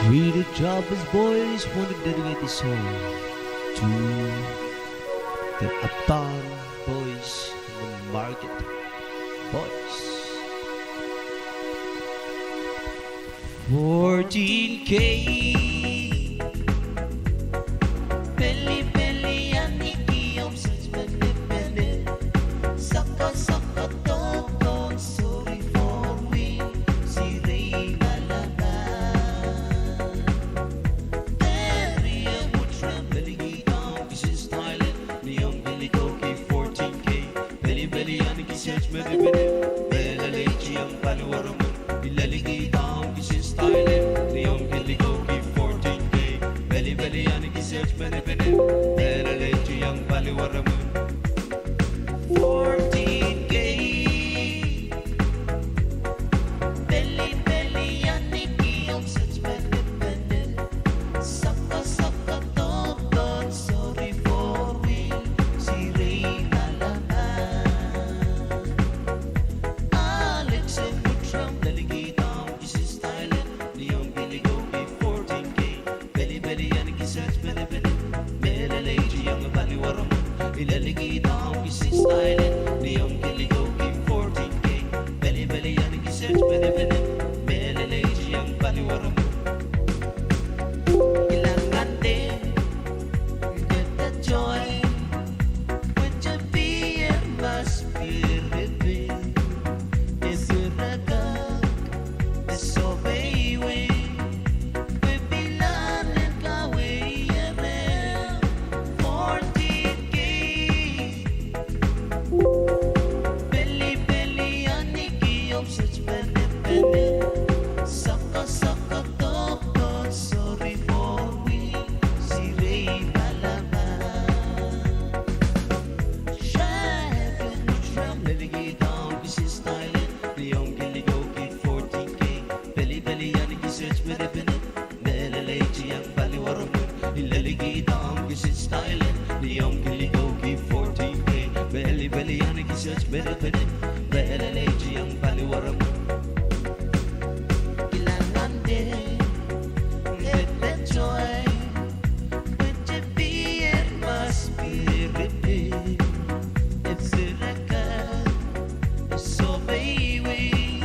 We the Jobbers Boys want to dedicate this song to the Uptown Boys and the Market Boys. 14K Belly belly aniki om such bene Saka saka ton sorry for me si rei malaba Terry and Woodram belly down this is Thailand Neon belly doki 14K Belly belly aniki such bene Bella lechi ang paluwaraman Ilaligi down this is Thailand Neon belly doki 14K Belly belly aniki such bene Bella lechi ang paluwaraman 14K Belly belly aniki ang such bene Saka saka ton sorry for me si Ray Malaman Alex and Woodram Delegate down this is Thailand Neon Billy Goki 14K Belly belly aniki such bene Mela lady ang baliwaraman Ilaligi down this is Thailand Neon Billy Goki 14K Belly belly aniki such bene Mela lady ang baliwaraman Kailangan din you get the joy with your beer must be revealed Is it a gag is so baby we bilan and kaway around 14K Belly belly aniki of such bene Saka saka ton sorry for me si Ray Malaman Shine from Delegate down this is Thailand Neon Billy Goki 14K Belly belly aniki such bene Mela lady ang baliwaraman Ilaligi down this is Thailand Neon Billy Goki 14K Belly belly aniki such bene Mela lady ang baliwaraman Kailangan din get the joy with your beer must be repeated It's a record so baby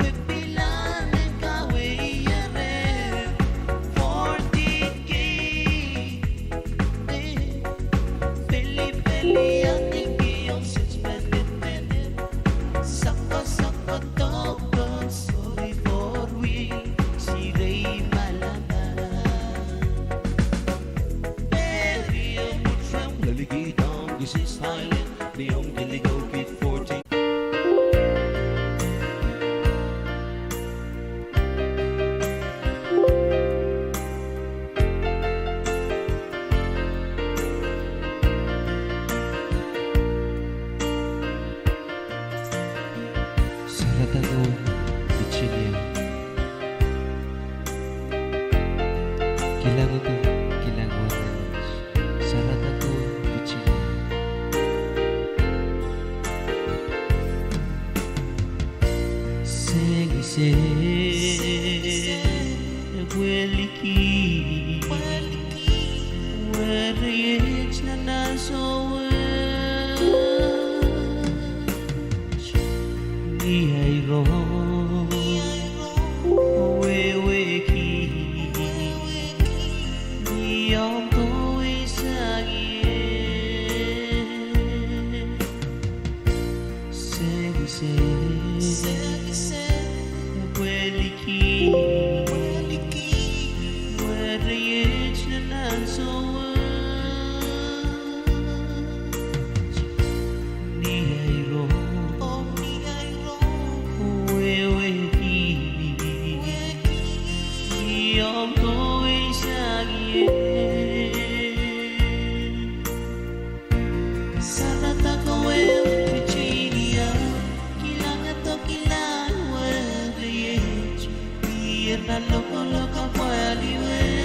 with bilan and kaway around 14K Belly belly aniki ang such bene Saka saka ton sorry for we si Ray Malaman Terry and Woodram Laligi down this is Thailand Neon Billy Goki 14 Saratagon Bichinia Kilango Kilangonan Saratagon Bichinia Segi se Weliki Werich na naso Nihai ro Weweki Niyong tuwi sagie Segi se Weliki Werich na naso Nihai ro Weweki Niyong tuwi sagie Sarata ko Virginia Kilangan to kilan Weweki Biar na loko-loko paliwe